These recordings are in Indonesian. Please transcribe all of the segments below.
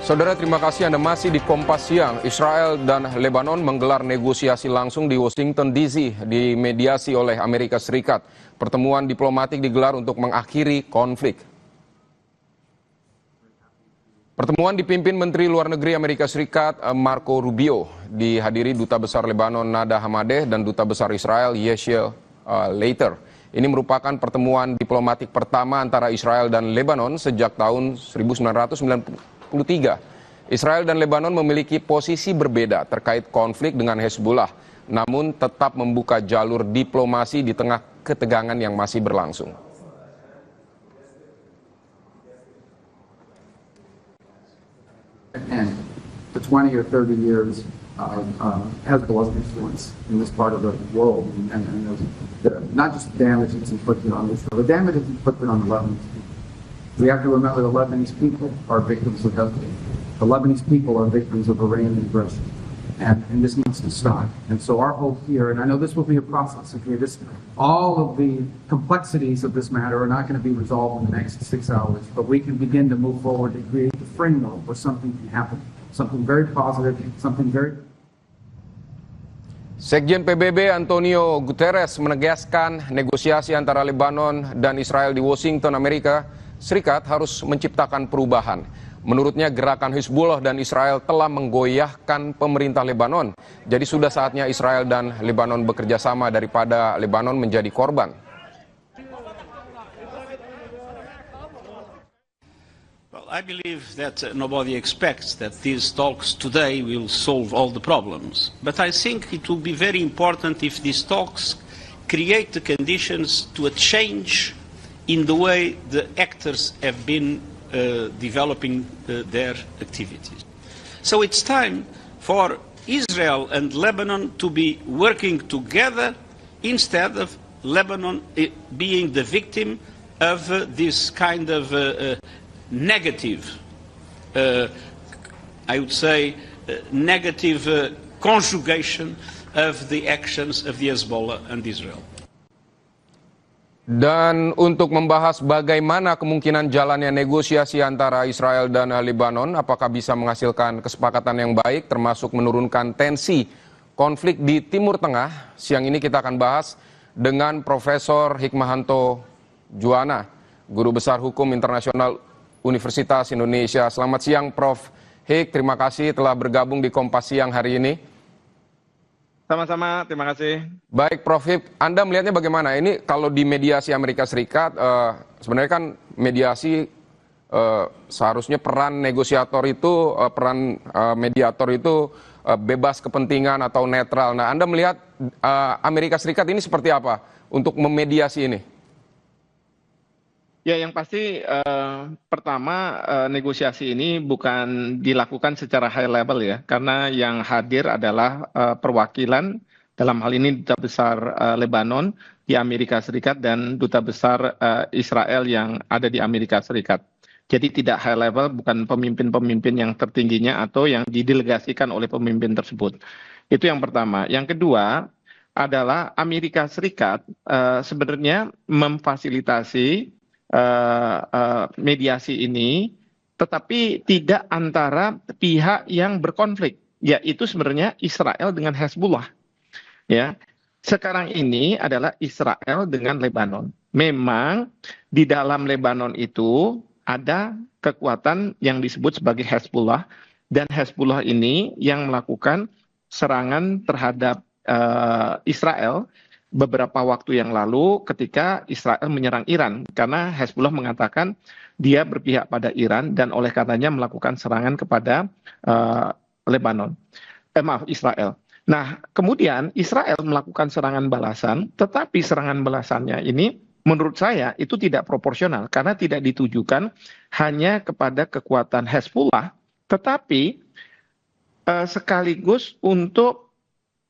Saudara, terima kasih Anda masih di Kompas Siang. Israel dan Lebanon menggelar negosiasi langsung di Washington DC dimediasi oleh Amerika Serikat. Pertemuan diplomatik digelar untuk mengakhiri konflik. Pertemuan dipimpin Menteri Luar Negeri Amerika Serikat Marco Rubio, dihadiri Duta Besar Lebanon Nada Hamadeh dan Duta Besar Israel Yeshiel Leiter. Ini merupakan pertemuan diplomatik pertama antara Israel dan Lebanon sejak tahun 1993. Israel dan Lebanon memiliki posisi berbeda terkait konflik dengan Hezbollah, namun tetap membuka jalur diplomasi di tengah ketegangan yang masih berlangsung. And the 20 or 30 years of Hezbollah's influence in this part of the world, and not just the damage it's inflicted on Israel, the damage it's inflicted on the Lebanese people. We have to remember the Lebanese people are victims of Hezbollah. The Lebanese people are victims of Iranian aggression, and this needs to stop. And so our hope here, and I know this will be a process, okay, all of the complexities of this matter are not going to be resolved in the next 6 hours, but we can begin to move forward and create the framework where something can happen, something very positive, something very... Sekjen PBB Antonio Guterres menegaskan negosiasi antara Lebanon dan Israel di Washington, Amerika Serikat harus menciptakan perubahan. Menurutnya gerakan Hezbollah dan Israel telah menggoyahkan pemerintah Lebanon. Jadi sudah saatnya Israel dan Lebanon bekerja sama daripada Lebanon menjadi korban. Well, I believe that nobody expects that these talks today will solve all the problems. But I think it will be very important if these talks create the conditions to a change in the way the actors have been developing their activities. So it's time for Israel and Lebanon to be working together instead of Lebanon being the victim of this kind of negative, I would say, negative conjugation of the actions of the Hezbollah and Israel. Dan untuk membahas bagaimana kemungkinan jalannya negosiasi antara Israel dan Lebanon, apakah bisa menghasilkan kesepakatan yang baik termasuk menurunkan tensi konflik di Timur Tengah, siang ini kita akan bahas dengan Profesor Hikmahanto Juwana, Guru Besar Hukum Internasional Universitas Indonesia. Selamat siang Prof. Hik, terima kasih telah bergabung di Kompas Siang hari ini. Sama-sama, terima kasih. Baik Prof. Hik, Anda melihatnya bagaimana? Ini kalau di mediasi Amerika Serikat, sebenarnya kan mediasi seharusnya peran negosiator itu, peran mediator itu bebas kepentingan atau netral. Nah, Anda melihat Amerika Serikat ini seperti apa untuk memediasi ini? Ya, yang pasti pertama negosiasi ini bukan dilakukan secara high level ya, karena yang hadir adalah perwakilan, dalam hal ini Duta Besar Lebanon di Amerika Serikat dan Duta Besar Israel yang ada di Amerika Serikat. Jadi tidak high level, bukan pemimpin-pemimpin yang tertingginya atau yang didelegasikan oleh pemimpin tersebut. Itu yang pertama. Yang kedua adalah Amerika Serikat sebenarnya memfasilitasi mediasi ini, tetapi tidak antara pihak yang berkonflik, yaitu sebenarnya Israel dengan Hezbollah. Ya, sekarang ini adalah Israel dengan Lebanon. Memang di dalam Lebanon itu ada kekuatan yang disebut sebagai Hezbollah, dan Hezbollah ini yang melakukan serangan terhadap Israel beberapa waktu yang lalu ketika Israel menyerang Iran, karena Hezbollah mengatakan dia berpihak pada Iran dan oleh karenanya melakukan serangan kepada Israel. Nah, kemudian Israel melakukan serangan balasan, tetapi serangan balasannya ini menurut saya itu tidak proporsional karena tidak ditujukan hanya kepada kekuatan Hezbollah, tetapi sekaligus untuk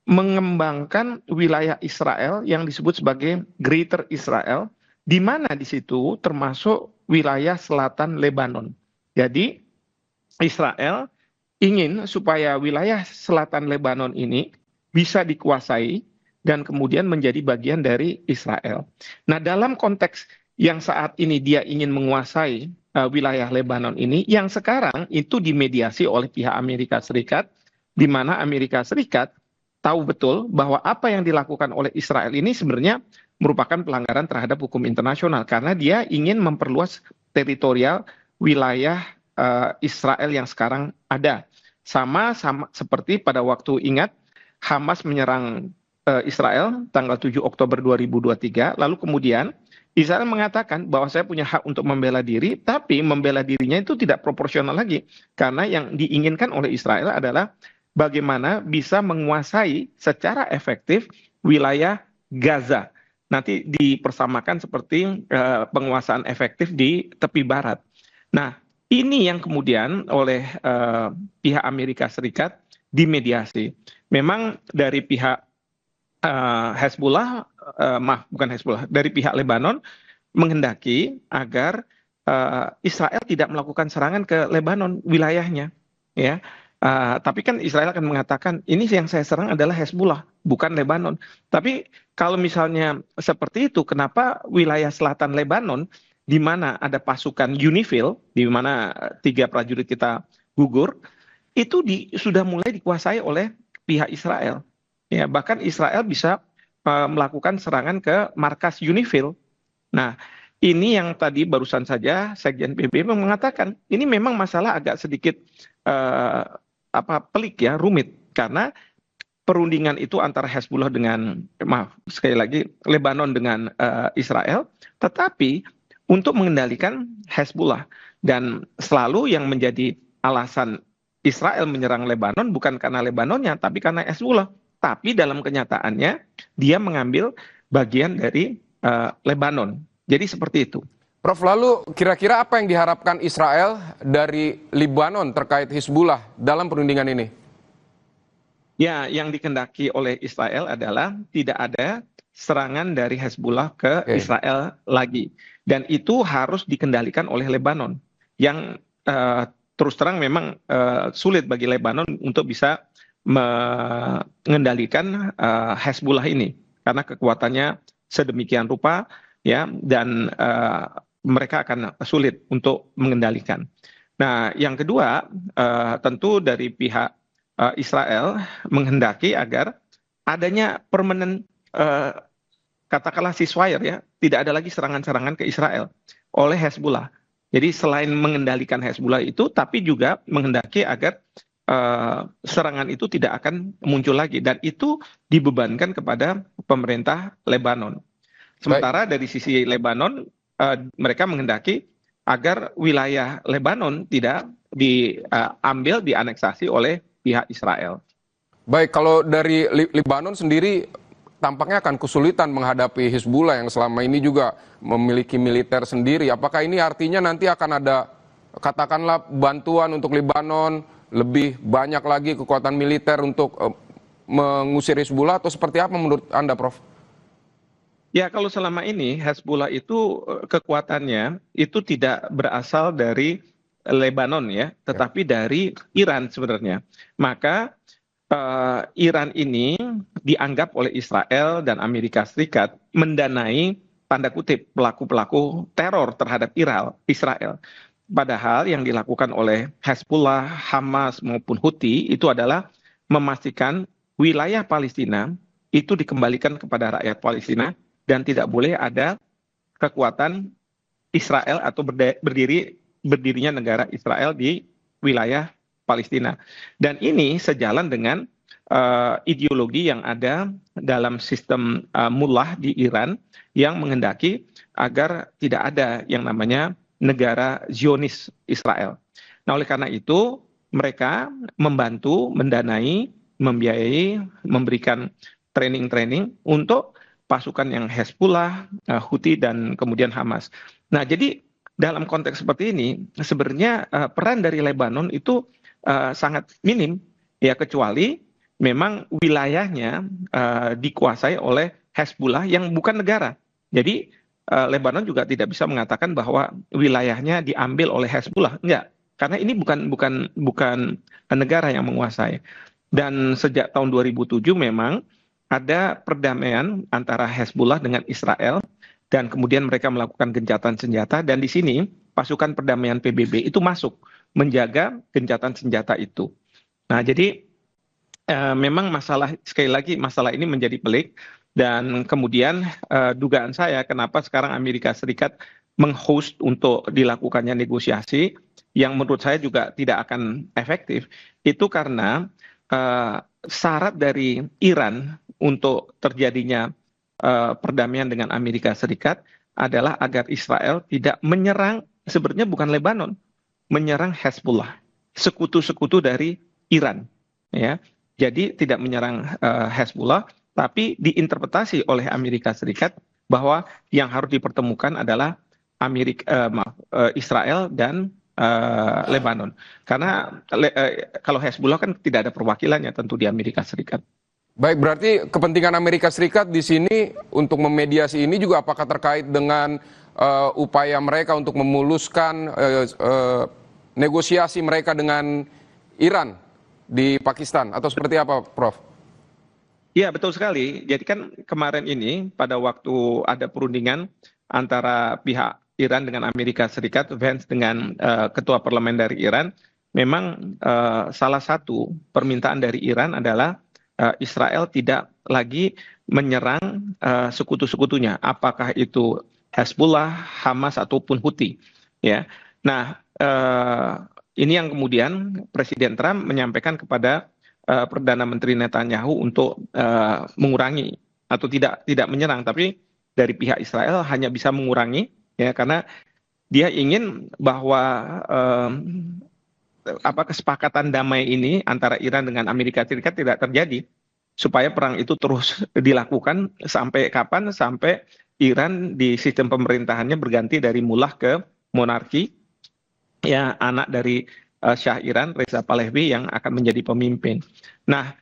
mengembangkan wilayah Israel yang disebut sebagai Greater Israel, di mana di situ termasuk wilayah selatan Lebanon. Jadi Israel ingin supaya wilayah selatan Lebanon ini bisa dikuasai dan kemudian menjadi bagian dari Israel. Nah, dalam konteks yang saat ini dia ingin menguasai wilayah Lebanon ini yang sekarang itu dimediasi oleh pihak Amerika Serikat, di mana Amerika Serikat tahu betul bahwa apa yang dilakukan oleh Israel ini sebenarnya merupakan pelanggaran terhadap hukum internasional karena dia ingin memperluas teritorial wilayah Israel yang sekarang ada. Sama seperti pada waktu ingat Hamas menyerang Israel tanggal 7 Oktober 2023, lalu kemudian Israel mengatakan bahwa saya punya hak untuk membela diri, tapi membela dirinya itu tidak proporsional lagi. Karena yang diinginkan oleh Israel adalah bagaimana bisa menguasai secara efektif wilayah Gaza. Nanti dipersamakan seperti penguasaan efektif di tepi barat. Nah, ini yang kemudian oleh pihak Amerika Serikat dimediasi. Memang dari pihak Hezbollah, bukan Hezbollah, dari pihak Lebanon menghendaki agar Israel tidak melakukan serangan ke Lebanon wilayahnya, ya. Tapi kan Israel akan mengatakan ini yang saya serang adalah Hezbollah, bukan Lebanon. Tapi kalau misalnya seperti itu, kenapa wilayah selatan Lebanon, di mana ada pasukan UNIFIL, di mana 3 prajurit kita gugur, itu sudah mulai dikuasai oleh pihak Israel. Ya, bahkan Israel bisa melakukan serangan ke markas UNIFIL. Nah, ini yang tadi barusan saja Sekjen PBB mengatakan, ini memang masalah agak sedikit pelik ya, rumit. Karena perundingan itu antara Hezbollah dengan, sekali lagi, Lebanon dengan Israel, tetapi untuk mengendalikan Hezbollah. Dan selalu yang menjadi alasan Israel menyerang Lebanon bukan karena Lebanonnya, tapi karena Hezbollah. Tapi dalam kenyataannya dia mengambil bagian dari Lebanon. Jadi seperti itu. Prof, lalu kira-kira apa yang diharapkan Israel dari Lebanon terkait Hizbullah dalam perundingan ini? Ya, yang dikehendaki oleh Israel adalah tidak ada serangan dari Hezbollah ke Israel lagi. Dan itu harus dikendalikan oleh Lebanon. Yang terus terang memang sulit bagi Lebanon untuk bisa mengendalikan Hezbollah ini. Karena kekuatannya sedemikian rupa, ya, dan mereka akan sulit untuk mengendalikan. Nah, yang kedua, tentu dari pihak Israel menghendaki agar adanya permanent katakanlah ceasefire, ya, tidak ada lagi serangan-serangan ke Israel oleh Hezbollah. Jadi selain mengendalikan Hezbollah itu, tapi juga menghendaki agar serangan itu tidak akan muncul lagi, dan itu dibebankan kepada pemerintah Lebanon. Sementara dari sisi Lebanon, mereka menghendaki agar wilayah Lebanon tidak diambil, dianeksasi oleh pihak Israel. Baik, kalau dari Lebanon sendiri tampaknya akan kesulitan menghadapi Hizbullah yang selama ini juga memiliki militer sendiri. Apakah ini artinya nanti akan ada, katakanlah, bantuan untuk Lebanon, lebih banyak lagi kekuatan militer untuk mengusir Hizbullah, atau seperti apa menurut Anda, Prof? Ya, kalau selama ini Hezbollah itu kekuatannya itu tidak berasal dari Lebanon, ya, tetapi dari Iran sebenarnya. Maka Iran ini dianggap oleh Israel dan Amerika Serikat mendanai, tanda kutip, pelaku-pelaku teror terhadap Israel. Padahal yang dilakukan oleh Hezbollah, Hamas maupun Houthi itu adalah memastikan wilayah Palestina itu dikembalikan kepada rakyat Palestina dan tidak boleh ada kekuatan Israel atau berdirinya negara Israel di wilayah Palestina. Dan ini sejalan dengan ideologi yang ada dalam sistem mullah di Iran yang menghendaki agar tidak ada yang namanya negara Zionis Israel. Nah, oleh karena itu mereka membantu, mendanai, membiayai, memberikan training-training untuk pasukan yang Hezbollah, Houthi, dan kemudian Hamas. Nah, jadi dalam konteks seperti ini sebenarnya peran dari Lebanon itu sangat minim, ya, kecuali memang wilayahnya dikuasai oleh Hezbollah yang bukan negara. Jadi Lebanon juga tidak bisa mengatakan bahwa wilayahnya diambil oleh Hezbollah, enggak, karena ini bukan negara yang menguasai. Dan sejak tahun 2007 memang ada perdamaian antara Hezbollah dengan Israel, dan kemudian mereka melakukan gencatan senjata, dan di sini pasukan perdamaian PBB itu masuk menjaga gencatan senjata itu. Nah, jadi memang sekali lagi masalah ini menjadi pelik, dan kemudian dugaan saya kenapa sekarang Amerika Serikat menghost untuk dilakukannya negosiasi yang menurut saya juga tidak akan efektif, itu karena syarat dari Iran untuk terjadinya perdamaian dengan Amerika Serikat adalah agar Israel tidak menyerang, sebenarnya bukan Lebanon, menyerang Hezbollah, sekutu-sekutu dari Iran, ya. Jadi tidak menyerang Hezbollah, tapi diinterpretasi oleh Amerika Serikat bahwa yang harus dipertemukan adalah Israel dan Lebanon. Karena kalau Hezbollah kan tidak ada perwakilannya tentu di Amerika Serikat. Baik, berarti kepentingan Amerika Serikat di sini untuk memediasi ini juga apakah terkait dengan upaya mereka untuk memuluskan negosiasi mereka dengan Iran di Pakistan, atau seperti apa, Prof? Iya, betul sekali. Jadi kan kemarin ini pada waktu ada perundingan antara pihak Iran dengan Amerika Serikat, Vance dengan ketua parlemen dari Iran, memang salah satu permintaan dari Iran adalah Israel tidak lagi menyerang sekutu-sekutunya, apakah itu Hezbollah, Hamas ataupun Houthi, ya. Nah, ini yang kemudian Presiden Trump menyampaikan kepada Perdana Menteri Netanyahu untuk mengurangi atau tidak menyerang, tapi dari pihak Israel hanya bisa mengurangi, ya, karena dia ingin bahwa kesepakatan damai ini antara Iran dengan Amerika Serikat tidak terjadi, supaya perang itu terus dilakukan sampai kapan? Sampai Iran di sistem pemerintahannya berganti dari mullah ke monarki, ya, anak dari Shah Iran, Reza Pahlavi, yang akan menjadi pemimpin. Nah,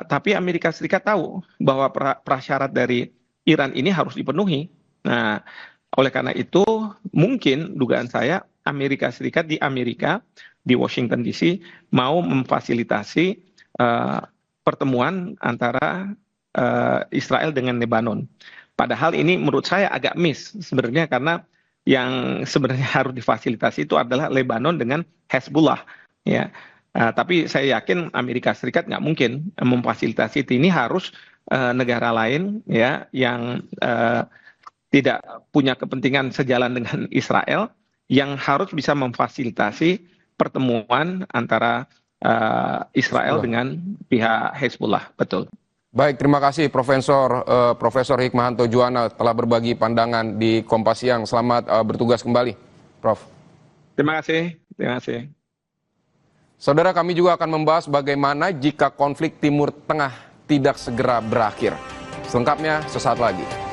tapi Amerika Serikat tahu bahwa prasyarat dari Iran ini harus dipenuhi. Nah, oleh karena itu mungkin dugaan saya Amerika Serikat di Washington DC mau memfasilitasi pertemuan antara Israel dengan Lebanon. Padahal ini menurut saya agak miss sebenarnya, karena yang sebenarnya harus difasilitasi itu adalah Lebanon dengan Hezbollah, ya. Tapi saya yakin Amerika Serikat nggak mungkin memfasilitasi itu. Ini harus negara lain, ya, yang tidak punya kepentingan sejalan dengan Israel yang harus bisa memfasilitasi pertemuan antara Israel dengan pihak Hezbollah. Betul. Baik, terima kasih Profesor Hikmahanto Juwana telah berbagi pandangan di Kompas Siang. Selamat bertugas kembali, Prof. Terima kasih. Terima kasih. Saudara, kami juga akan membahas bagaimana jika konflik Timur Tengah tidak segera berakhir. Selengkapnya sesaat lagi.